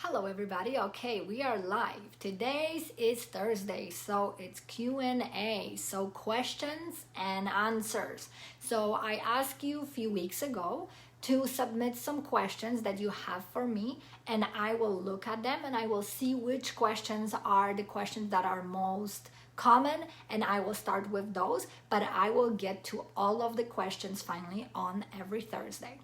Hello everybody. Okay, we are live. Today's is Thursday, so it's Q&A, so questions and answers. So I asked you a few weeks ago to submit some questions that you have for me, and I will look at them and I will see which questions are the questions that are most common, and I will start with those, but I will get to all of the questions finally on every Thursday.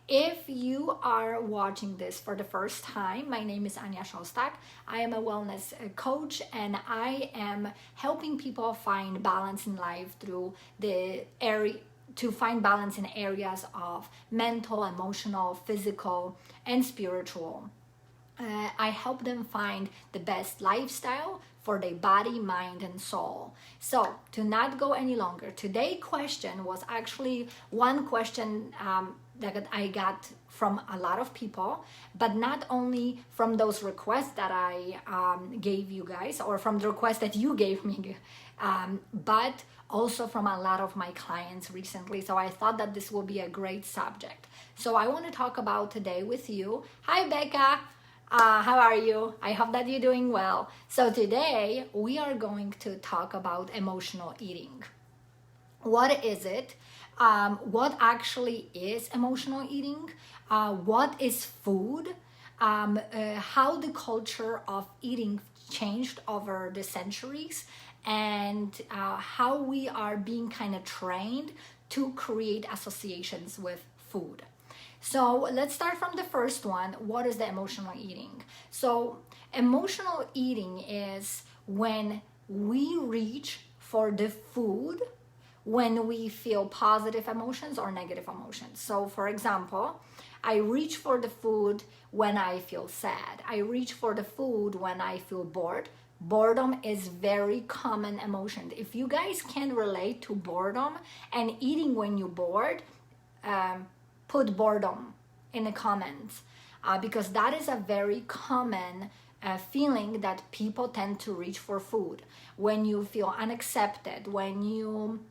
If you are watching this for the first time, my name is Anya Shostak. I am a wellness coach, and I am helping people find balance in life through the area to find balance in areas of mental, emotional, physical, and spiritual. I help them find the best lifestyle for their body, mind, and soul. So, to not go any longer, today's question was actually one question that I got from a lot of people, but not only from those requests that I gave you guys, or from the requests that you gave me, but also from a lot of my clients recently. So I thought that this will be a great subject. So I want to talk about today with you. Hi, Becca. How are you? I hope that you're doing well. So today we are going to talk about emotional eating. What is it? What actually is emotional eating? What is food? How the culture of eating changed over the centuries, and how we are being kind of trained to create associations with food. So let's start from the first one. What is the emotional eating? So emotional eating is when we reach for the food when we feel positive emotions or negative emotions. So for example, I reach for the food when I feel sad. I reach for the food when I feel bored. Boredom is very common emotion. If you guys can relate to boredom and eating when you're bored, put boredom in the comments, because that is a very common feeling that people tend to reach for food when you feel unaccepted, when you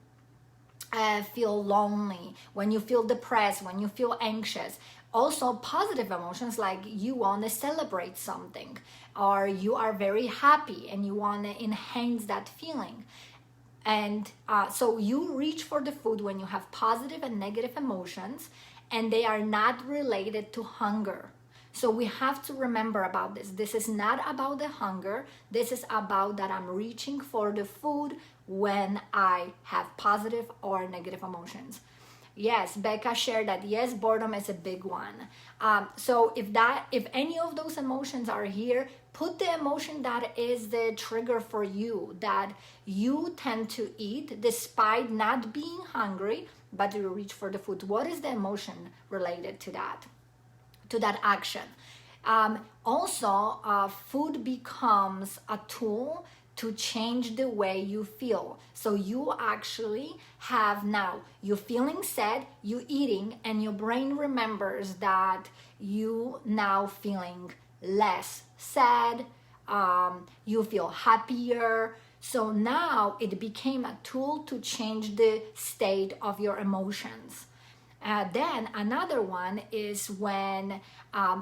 feel lonely, when you feel depressed, when you feel anxious. Also positive emotions, like you want to celebrate something, or you are very happy and you want to enhance that feeling. And so you reach for the food when you have positive and negative emotions, and they are not related to hunger. So we have to remember about this. This is not about the hunger. This is about that I'm reaching for the food when I have positive or negative emotions. Yes, Becca shared that. Yes, boredom is a big one. So if any of those emotions are here, put the emotion that is the trigger for you, that you tend to eat despite not being hungry, but you reach for the food. What is the emotion related to that action? Also, food becomes a tool to change the way you feel. So you actually have now, you're feeling sad, you eating, and your brain remembers that you now feeling less sad, you feel happier. So now it became a tool to change the state of your emotions. Then another one is when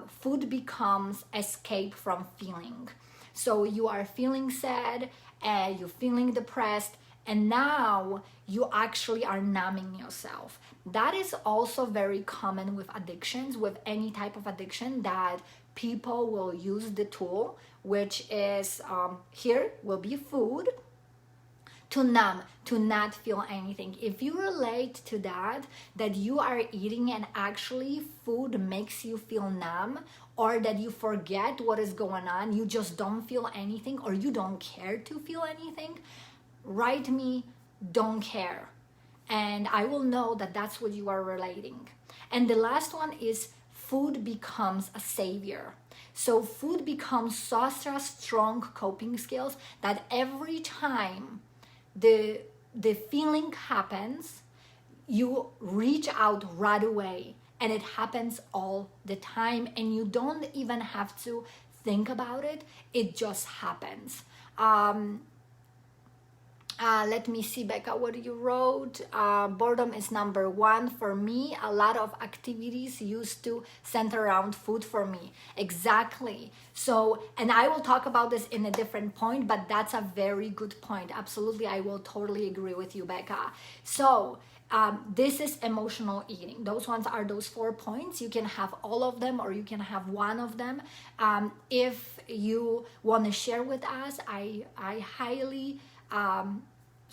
food becomes escape from feeling. So you are feeling sad, you're feeling depressed, and now you actually are numbing yourself. That is also very common with addictions, with any type of addiction, that people will use the tool, which is here will be food, to numb, to not feel anything. If you relate to that you are eating and actually food makes you feel numb, or that you forget what is going on, you just don't feel anything, or you don't care to feel anything, write me, don't care. And I will know that that's what you are relating. And the last one is food becomes a savior. So food becomes such a strong coping skills that every time the feeling happens, you reach out right away, and it happens all the time, and you don't even have to think about it. It just happens. Let me see, Becca, what you wrote. Boredom is number one for me. A lot of activities used to center around food for me. Exactly. So, and I will talk about this in a different point, but that's a very good point. Absolutely, I will totally agree with you, Becca. So, this is emotional eating. Those ones are those 4 points. You can have all of them or you can have one of them. If you want to share with us, I highly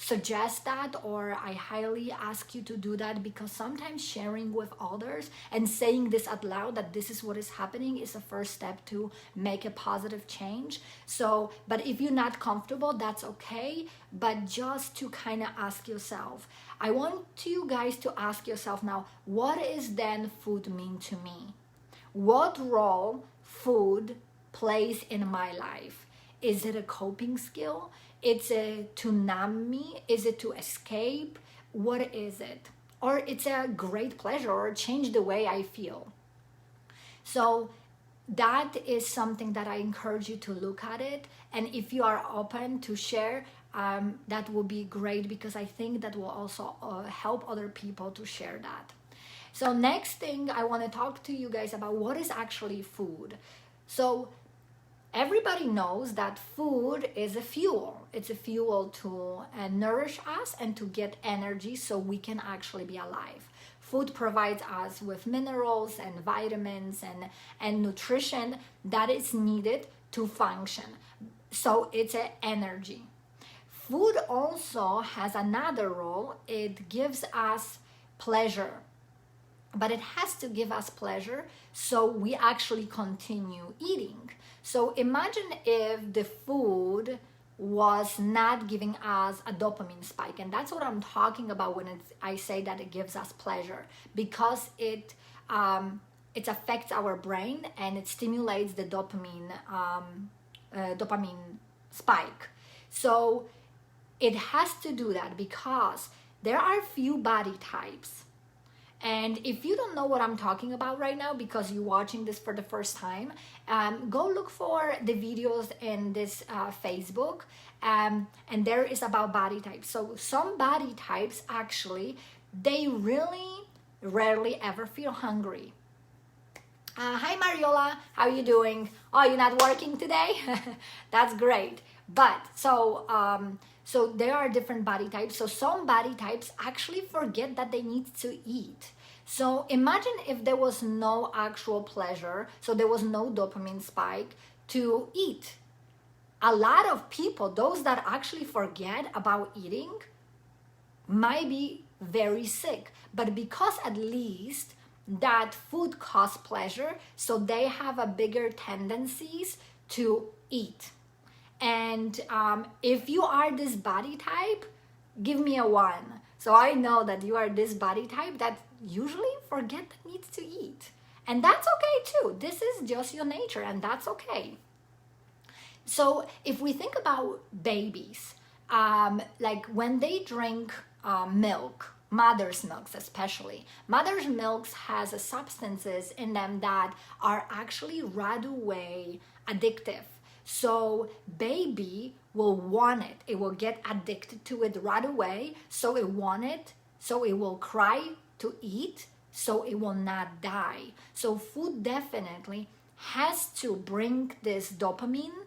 suggest that, or I highly ask you to do that, because sometimes sharing with others and saying this out loud, that this is what is happening, is the first step to make a positive change. So, but if you're not comfortable, that's okay. But just to kind of ask yourself, I want you guys to ask yourself now, what is then food mean to me? What role food plays in my life? Is it a coping skill? It's to numb me? Is it to escape? What is it? Or it's a great pleasure, or change the way I feel. So that is something that I encourage you to look at it. And if you are open to share, that will be great, because I think that will also help other people to share that. So next thing I want to talk to you guys about, what is actually food. So everybody knows that food is a fuel. It's a fuel to nourish us and to get energy so we can actually be alive. Food provides us with minerals and vitamins and nutrition that is needed to function. So it's an energy. Food also has another role. It gives us pleasure. But it has to give us pleasure so we actually continue eating. So imagine if the food was not giving us a dopamine spike. And that's what I'm talking about when I say that it gives us pleasure, because it affects our brain and it stimulates the dopamine spike. So it has to do that, because there are few body types. And if you don't know what I'm talking about right now, because you're watching this for the first time, go look for the videos in this Facebook, and there is about body types. So some body types, actually, they really rarely ever feel hungry. Hi Mariola, how are you doing? Oh, you're not working today? That's great. But so there are different body types. So some body types actually forget that they need to eat. So imagine if there was no actual pleasure, so there was no dopamine spike to eat. A lot of people, those that actually forget about eating, might be very sick. But because at least that food causes pleasure, so they have a bigger tendencies to eat. And if you are this body type, give me a 1. So I know that you are this body type that usually forget that needs to eat. And that's okay too. This is just your nature, and that's okay. So if we think about babies, like when they drink milk, mother's milks especially, mother's milks has substances in them that are actually right away addictive. So baby will want it. It will get addicted to it right away. So it want it. So it will cry to eat. So it will not die. So food definitely has to bring this dopamine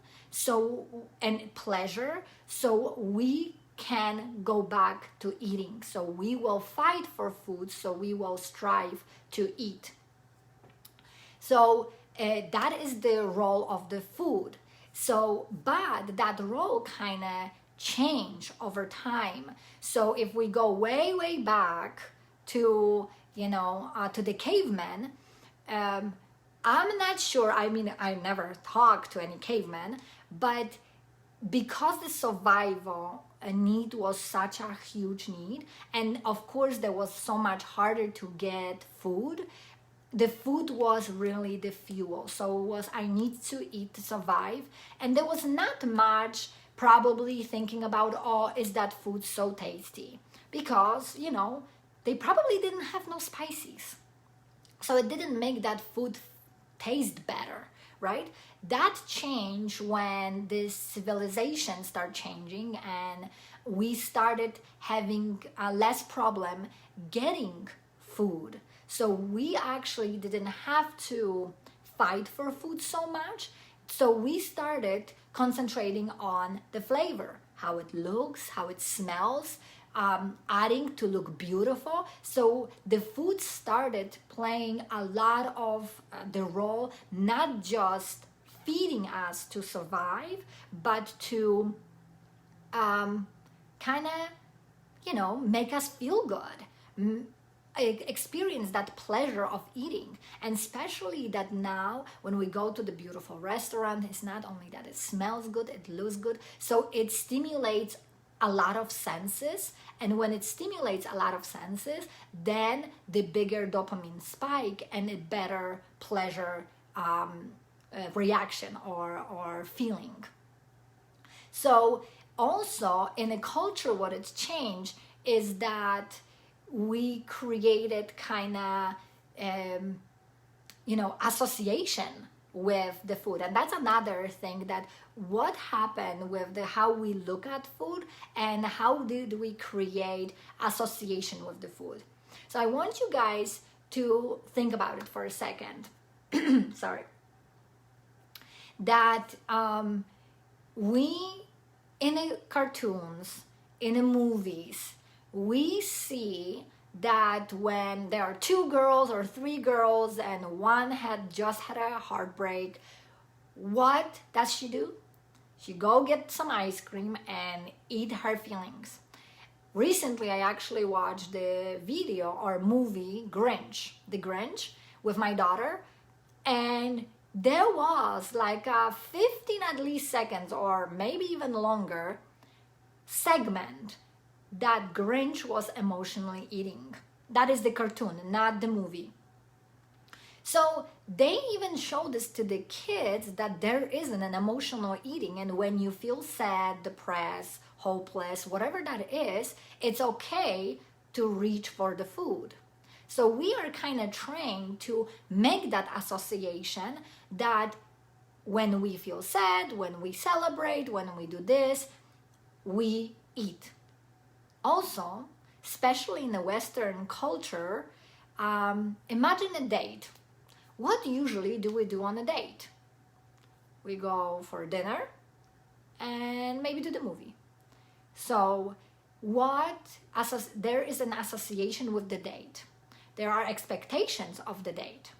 and pleasure, so we can go back to eating. So we will fight for food. So we will strive to eat. So that is the role of the food. So, but that role kind of change over time. So if we go way, way back to, to the cavemen, I'm not sure. I mean, I never talked to any cavemen, but because the survival need was such a huge need, and of course there was so much harder to get food, the food was really the fuel. So it was, I need to eat to survive. And there was not much probably thinking about, oh, is that food so tasty? Because, they probably didn't have no spices. So it didn't make that food taste better, right? That changed when this civilization started changing, we started having less problem getting food. So we actually didn't have to fight for food so much. So we started concentrating on the flavor, how it looks, how it smells, adding to look beautiful. So the food started playing a lot of the role, not just feeding us to survive, but to kind of, make us feel good, experience that pleasure of eating. And especially that now when we go to the beautiful restaurant, it's not only that it smells good, it looks good, so it stimulates a lot of senses. And when it stimulates a lot of senses, then the bigger dopamine spike and a better pleasure reaction or feeling. So also in a culture, what it's changed is that we created kind of association with the food. And that's another thing, that what happened with how we look at food and how did we create association with the food. So I want you guys to think about it for a second. Sorry. That we, in the cartoons, in the movies, we see that when there are 2 girls or 3 girls and one had just had a heartbreak, what does she do? She go get some ice cream and eat her feelings. Recently, I actually watched the video or movie The Grinch, with my daughter, and there was like a 15 at least seconds or maybe even longer segment that Grinch was emotionally eating. That is the cartoon, not the movie. So they even show this to the kids, that there isn't an emotional eating, and when you feel sad, depressed, hopeless, whatever that is, it's okay to reach for the food. So we are kind of trained to make that association that when we feel sad, when we celebrate, when we do this, we eat. Also, especially in the Western culture, imagine a date. What usually do we do on a date? We go for dinner and maybe to the movie. So there is an association with the date. There are expectations of the date.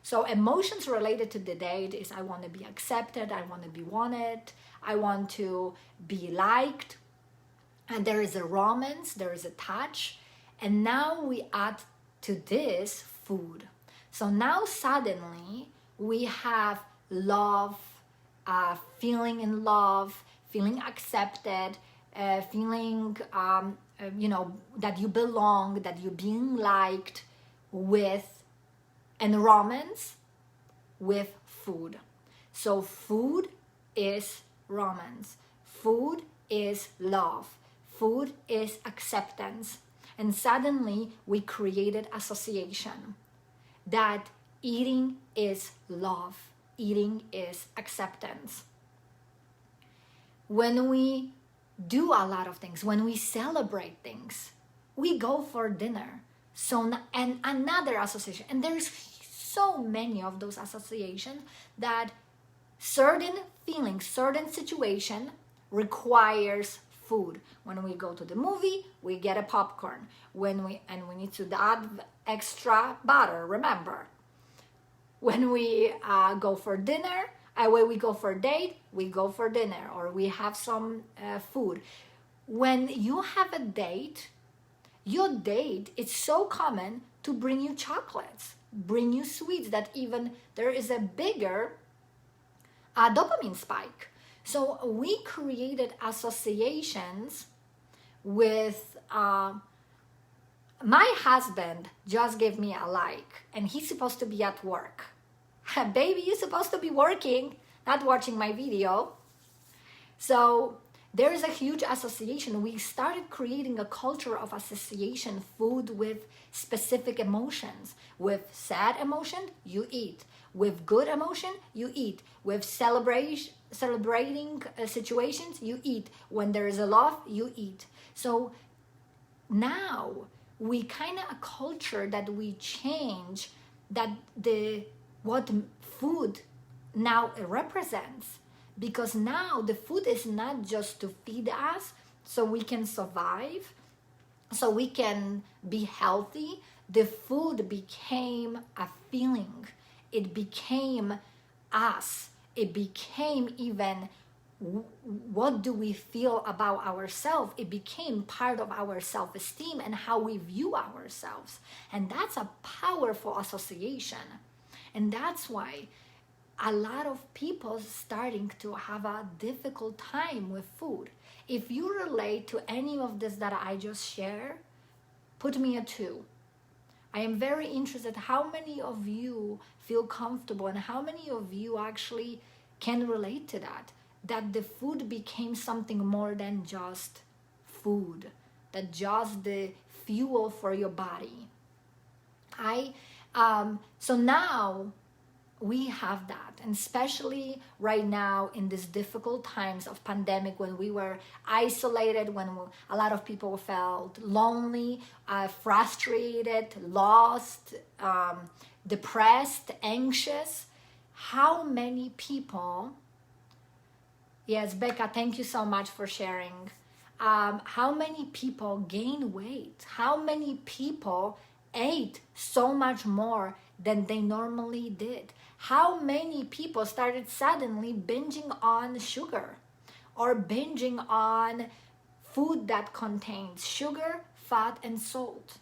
So emotions related to the date is, I want to be accepted, I want to be wanted, I want to be liked. And there is a romance, there is a touch. And now we add to this food. So now suddenly we have love, feeling in love, feeling accepted, feeling, that you belong, that you're being liked, with, and romance with food. So food is romance. Food is love. Food is acceptance. And suddenly we created association that eating is love, eating is acceptance. When we do a lot of things, when we celebrate things, we go for dinner. So, and another association, and there's so many of those associations, that certain feelings, certain situation requires food. When we go to the movie, we get a popcorn. We need to add extra butter, remember. When we go for dinner, when we go for a date, we go for dinner, or we have some food. When you have a date, your date, it's so common to bring you chocolates, bring you sweets, that even there is a bigger dopamine spike. So we created associations with, my husband just gave me a like, and he's supposed to be at work. Baby, you're supposed to be working, not watching my video. So there is a huge association. We started creating a culture of association food with specific emotions. With sad emotion, you eat. With good emotion, you eat. With celebrating situations, you eat. When there is a love, you eat. So now we kind of a culture that we change that what food now represents, because now the food is not just to feed us so we can survive, so we can be healthy. The food became a feeling. It became us. It became even what do we feel about ourselves. It became part of our self-esteem and how we view ourselves. And that's a powerful association. And that's why a lot of people starting to have a difficult time with food. If you relate to any of this that I just shared, put me a 2. I am very interested how many of you feel comfortable and how many of you actually can relate to that the food became something more than just food, that just the fuel for your body. So now we have that, and especially right now in these difficult times of pandemic, when we were isolated, when a lot of people felt lonely, frustrated, lost, depressed, anxious. How many people, yes, Becca, thank you so much for sharing. How many people gain weight? How many people ate so much more than they normally did? How many people started suddenly binging on sugar or binging on food that contains sugar, fat, and salt?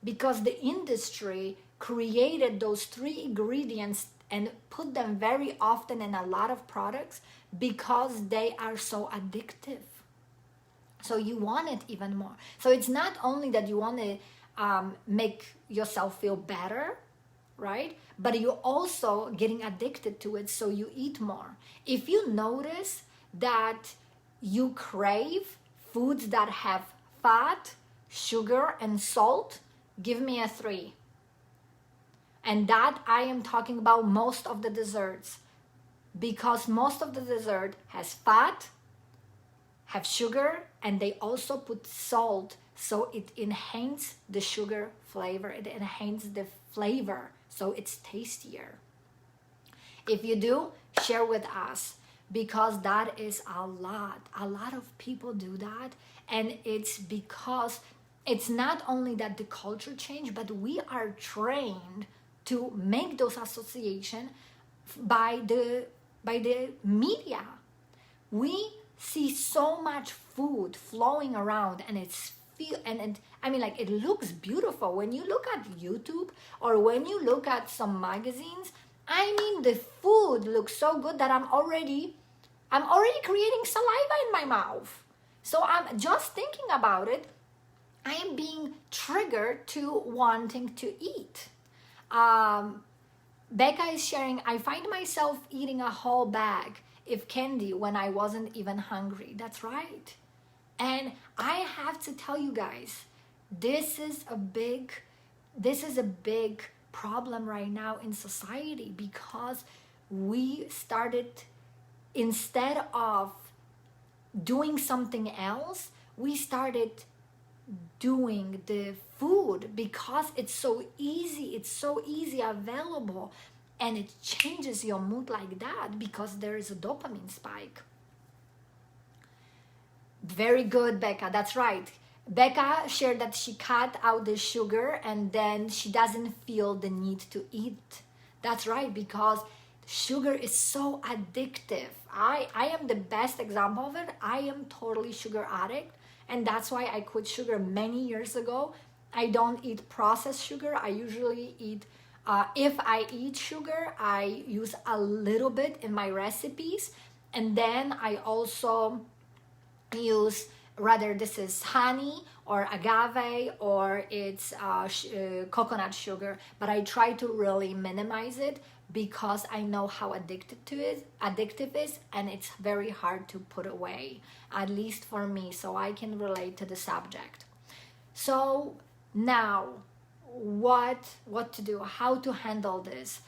Because the industry created those 3 ingredients and put them very often in a lot of products because they are so addictive. So you want it even more. So it's not only that you want to make yourself feel better, right? But you're also getting addicted to it, so you eat more. If you notice that you crave foods that have fat, sugar, and salt, give me a 3. And that I am talking about most of the desserts, because most of the dessert has fat, have sugar, and they also put salt, so it enhances the sugar flavor, it enhances the flavor, so it's tastier. If you do, share with us, because that is a lot of people do that. And it's because it's not only that the culture changed, but we are trained to make those associations by the media. We see so much food flowing around, and I mean, like, it looks beautiful when you look at YouTube or when you look at some magazines. I mean, the food looks so good that I'm already creating saliva in my mouth. So I'm just thinking about it, I am being triggered to wanting to eat. Becca is sharing, I find myself eating a whole bag of candy when I wasn't even hungry. That's right. And I have to tell you guys, this is a big problem right now in society, because we started, instead of doing something else, we started doing the food because it's so easy available, and it changes your mood like that because there is a dopamine spike. Very good, Becca. That's right. Becca shared that she cut out the sugar and then she doesn't feel the need to eat. That's right, because sugar is so addictive. I am the best example of it. I am totally sugar addict, and that's why I quit sugar many years ago. I don't eat processed sugar. I usually eat, if I eat sugar, I use a little bit in my recipes, and then I also use, rather this is honey or agave, or it's coconut sugar, but I try to really minimize it because I know how addictive is, and it's very hard to put away, at least for me, so I can relate to the subject. So now, what to do, how to handle this?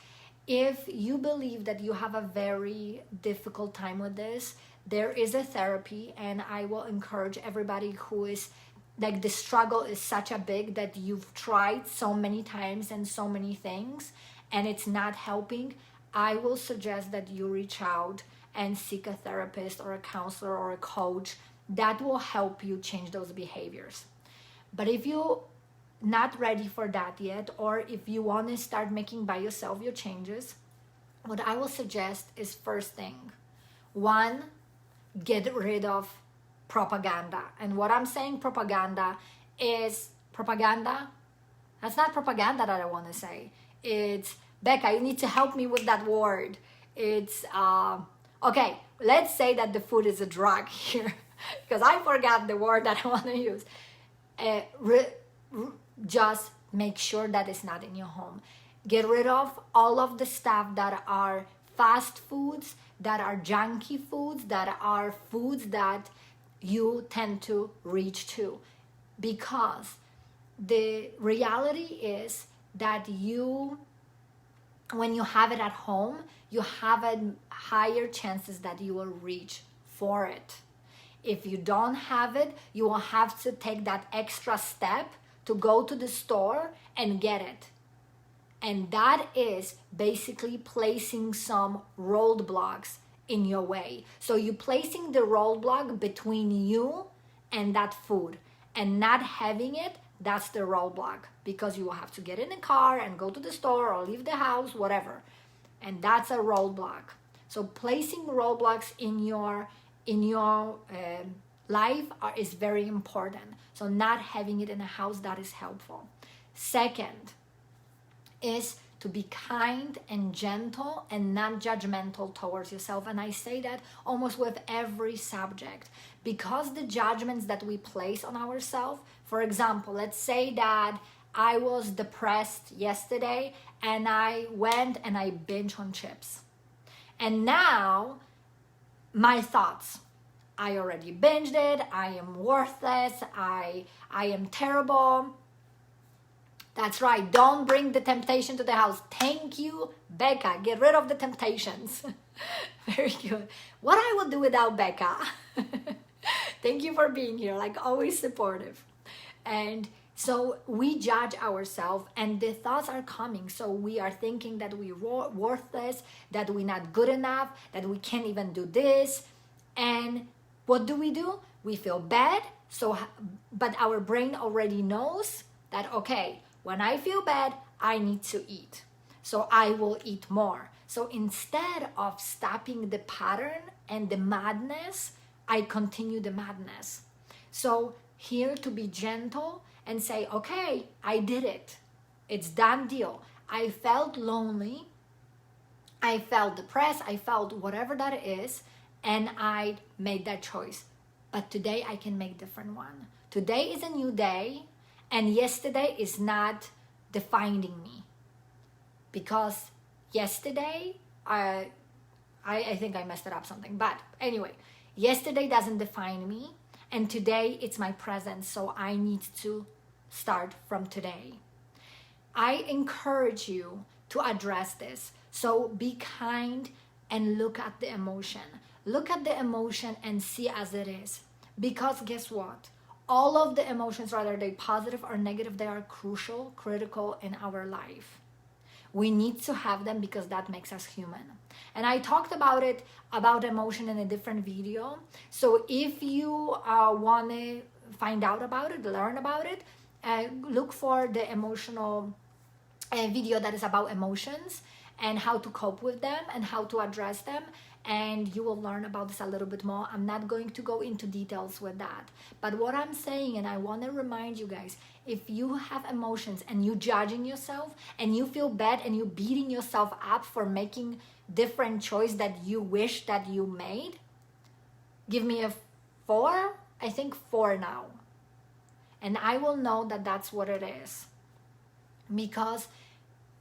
If you believe that you have a very difficult time with this, there is a therapy, and I will encourage everybody who is like, the struggle is such a big that you've tried so many times and so many things and it's not helping. I will suggest that you reach out and seek a therapist or a counselor or a coach that will help you change those behaviors. But if you're not ready for that yet, or if you want to start making by yourself your changes, what I will suggest is, first thing, one, get rid of propaganda. And what I'm saying propaganda is propaganda. That's not propaganda that I want to say. It's, Becca, you need to help me with that word. It's, okay, let's say that the food is a drug here because I forgot the word that I want to use. Just make sure that it's not in your home. Get rid of all of the stuff that are fast foods, that are junky foods, that are foods that you tend to reach to, because the reality is that when you have it at home, you have a higher chances that you will reach for it. If you don't have it, you will have to take that extra step to go to the store and get it. And that is basically placing some roadblocks in your way. So you're placing the roadblock between you and that food, and not having it, that's the roadblock, because you will have to get in a car and go to the store or leave the house, whatever. And that's a roadblock. So placing roadblocks in your life is very important. So not having it in a house, that is helpful. Second is to be kind and gentle and non-judgmental towards yourself. And I say that almost with every subject, because the judgments that we place on ourselves, for example, let's say that I was depressed yesterday and I went and I binged on chips. And now my thoughts, I already binged it, I am worthless, I am terrible. That's right. Don't bring the temptation to the house. Thank you, Becca. Get rid of the temptations. Very good. What I will do without Becca. Thank you for being here. Like, always supportive. And so we judge ourselves and the thoughts are coming. So we are thinking that we're worthless, that we're not good enough, that we can't even do this. And what do? We feel bad. But our brain already knows that, okay, when I feel bad, I need to eat. So I will eat more. So instead of stopping the pattern and the madness, I continue the madness. So here to be gentle and say, okay, I did it. It's done deal. I felt lonely. I felt depressed. I felt whatever that is. And I made that choice. But today I can make a different one. Today is a new day. And yesterday is not defining me, because yesterday, I think I messed it up something. But anyway, yesterday doesn't define me, and today it's my present. So I need to start from today. I encourage you to address this. So be kind and look at the emotion. Look at the emotion and see as it is. Because guess what? All of the emotions, whether they're positive or negative, they are crucial, critical in our life. We need to have them because that makes us human. And I talked about emotion in a different video. So if you want to find out about it, learn about it, look for the emotional video that is about emotions and how to cope with them and how to address them. And you will learn about this a little bit more. I'm not going to go into details with that. But what I'm saying, and I want to remind you guys, if you have emotions and you judging yourself and you feel bad and you beating yourself up for making different choice that you wish that you made, give me a 4. I think 4 now. And I will know that that's what it is. Because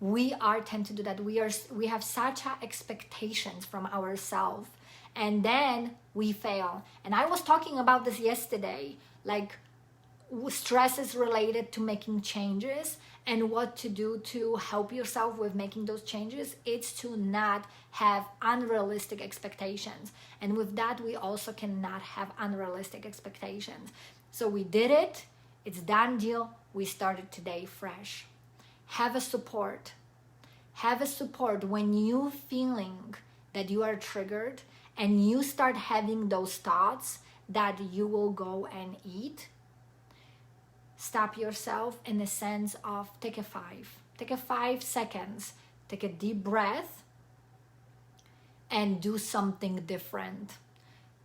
we are tend to do that. We have such expectations from ourselves, and then we fail. And I was talking about this yesterday, like stress is related to making changes, and what to do to help yourself with making those changes. It's to not have unrealistic expectations, and with that we also cannot have unrealistic expectations. So we did it, it's done deal. We started today fresh. Have a support when you feeling that you are triggered and you start having those thoughts that you will go and eat. Stop yourself in the sense of take a 5 seconds, take a deep breath, and do something different.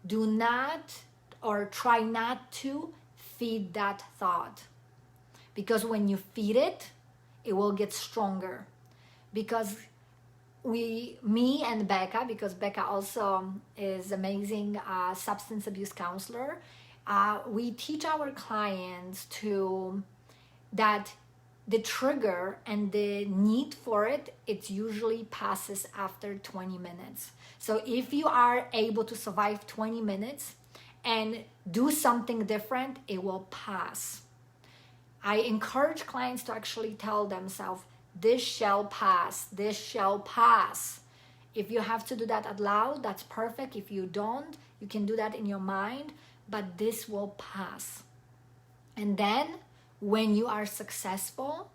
Do not, or try not to feed that thought, because when you feed it, it will get stronger. Because me and Becca, because Becca also is amazing substance abuse counselor, we teach our clients that the trigger and the need for it, it usually passes after 20 minutes. So if you are able to survive 20 minutes and do something different, it will pass. I encourage clients to actually tell themselves, this shall pass, this shall pass. If you have to do that out loud, that's perfect. If you don't, you can do that in your mind, but this will pass. And then when you are successful,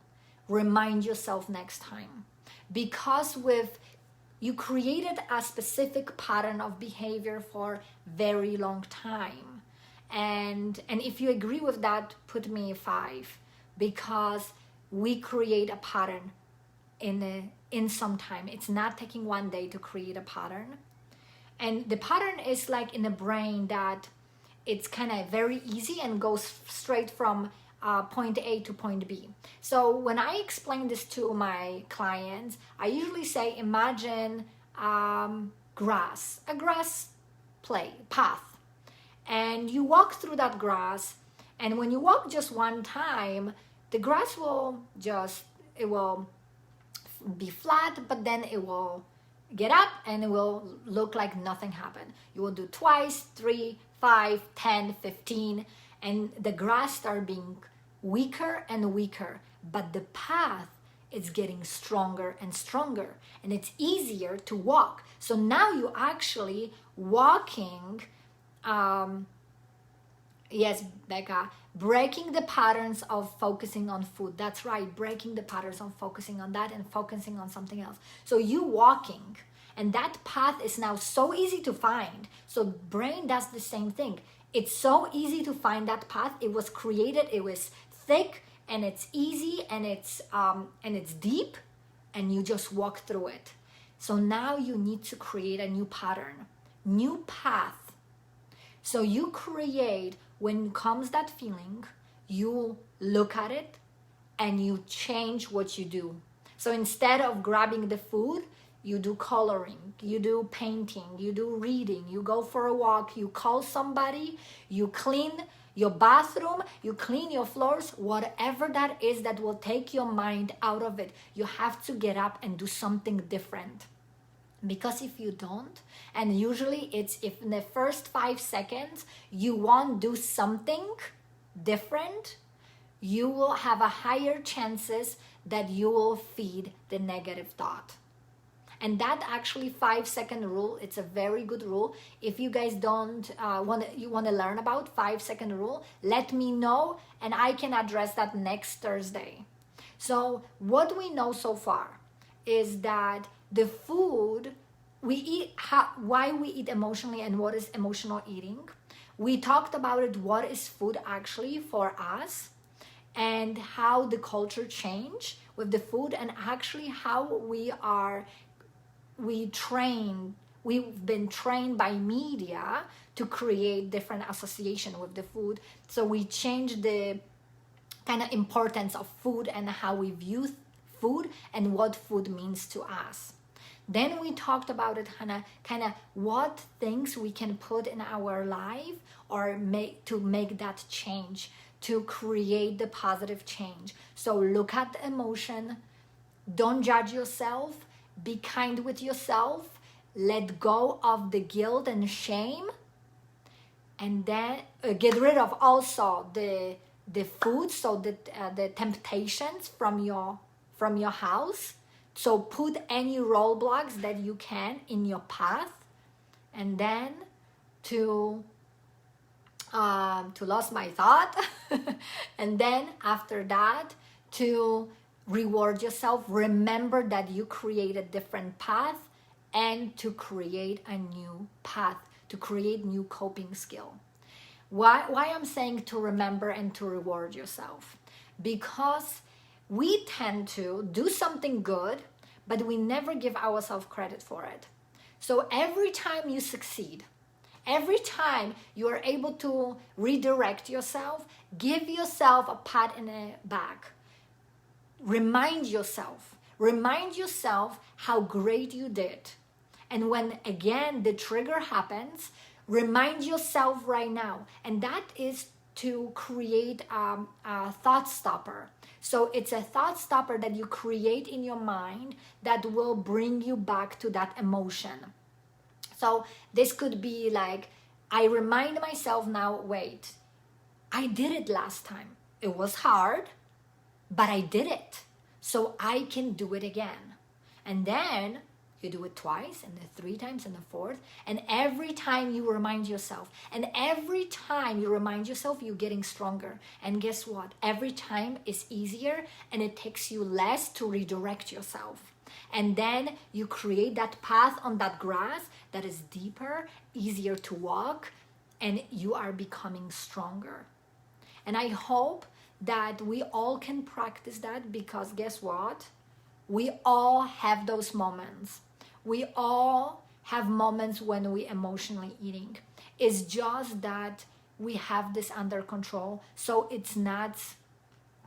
remind yourself next time. Because you created a specific pattern of behavior for very long time. And if you agree with that, put me a 5, because we create a pattern in some time. It's not taking one day to create a pattern. And the pattern is like in the brain that it's kind of very easy and goes straight from point A to point B. So when I explain this to my clients, I usually say, imagine a grass path. And you walk through that grass, and when you walk just one time, the grass will be flat, but then it will get up and it will look like nothing happened. You will do twice, 3, 5, 10, 15, and the grass start being weaker and weaker, but the path is getting stronger and stronger, and it's easier to walk. So now you actually walking, yes, Becca, breaking the patterns of focusing on food. That's right, breaking the patterns of focusing on that and focusing on something else. So you walking, and that path is now so easy to find. So brain does the same thing. It's so easy to find that path. It was created, it was thick, and it's easy, and it's deep, and you just walk through it. So now you need to create a new pattern, new path. So you create, when comes that feeling, you look at it and you change what you do. So instead of grabbing the food, you do coloring, you do painting, you do reading, you go for a walk, you call somebody, you clean your bathroom, you clean your floors, whatever that is that will take your mind out of it. You have to get up and do something different. Because if you don't, and usually it's if in the first 5 seconds you won't do something different, you will have a higher chances that you will feed the negative thought. And that actually 5-second rule, it's a very good rule. If you guys don't want to learn about 5-second rule, let me know and I can address that next Thursday. So what we know so far is that the food we eat, why we eat emotionally and what is emotional eating. We talked about it, what is food actually for us, and how the culture changed with the food, and actually how we've been trained by media to create different association with the food. So we changed the kind of importance of food and how we view food and what food means to us. Then we talked about it, kind of what things we can put in our life or make that change, to create the positive change. So look at the emotion, Don't judge yourself. Be kind with yourself. Let go of the guilt and shame. And then get rid of also the food, so the temptations from your house. So put any roadblocks that you can in your path. And then to lost my thought. And then after that, to reward yourself. Remember that you create a different path, and to create a new path, to create new coping skill. Why I'm saying to remember and to reward yourself? Because we tend to do something good, but we never give ourselves credit for it. So every time you succeed, every time you are able to redirect yourself, give yourself a pat in the back. Remind yourself how great you did. And when again the trigger happens, remind yourself right now. And that is to create a thought stopper. So it's a thought stopper that you create in your mind that will bring you back to that emotion. So this could be like, I remind myself now, wait, I did it last time. It was hard, but I did it. So I can do it again. And then you do it twice, and then 3 times, and the 4th. And every time you remind yourself, you're getting stronger. And guess what? Every time is easier, and it takes you less to redirect yourself. And then you create that path on that grass that is deeper, easier to walk, and you are becoming stronger. And I hope that we all can practice that, because guess what? We all have those moments. We all have moments when we emotionally eating. It's just that we have this under control, so it's not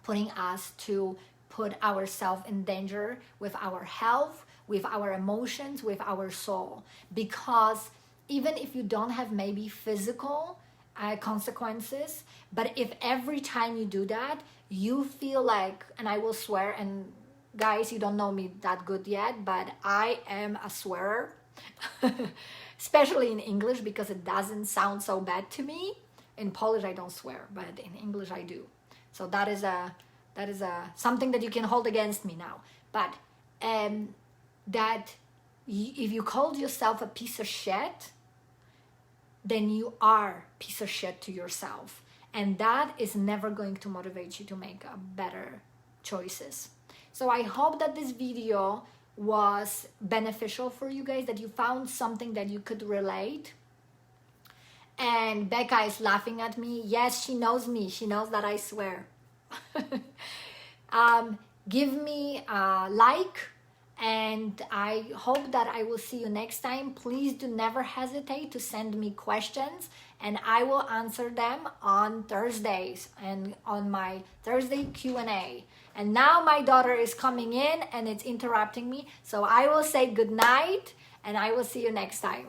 putting us to put ourselves in danger with our health, with our emotions, with our soul. Because even if you don't have maybe physical consequences, but if every time you do that, you feel like, and I will swear, and guys, you don't know me that good yet, but I am a swearer, especially in English, because it doesn't sound so bad to me. In Polish, I don't swear, but in English, I do. So that is something that you can hold against me now. But if you called yourself a piece of shit, then you are a piece of shit to yourself. And that is never going to motivate you to make better choices. So I hope that this video was beneficial for you guys, that you found something that you could relate. And Becca is laughing at me. Yes, she knows me. She knows that I swear. Give me a like, and I hope that I will see you next time. Please do never hesitate to send me questions, and I will answer them on Thursdays and on my Thursday Q&A. And now my daughter is coming in and it's interrupting me. So I will say good night, and I will see you next time.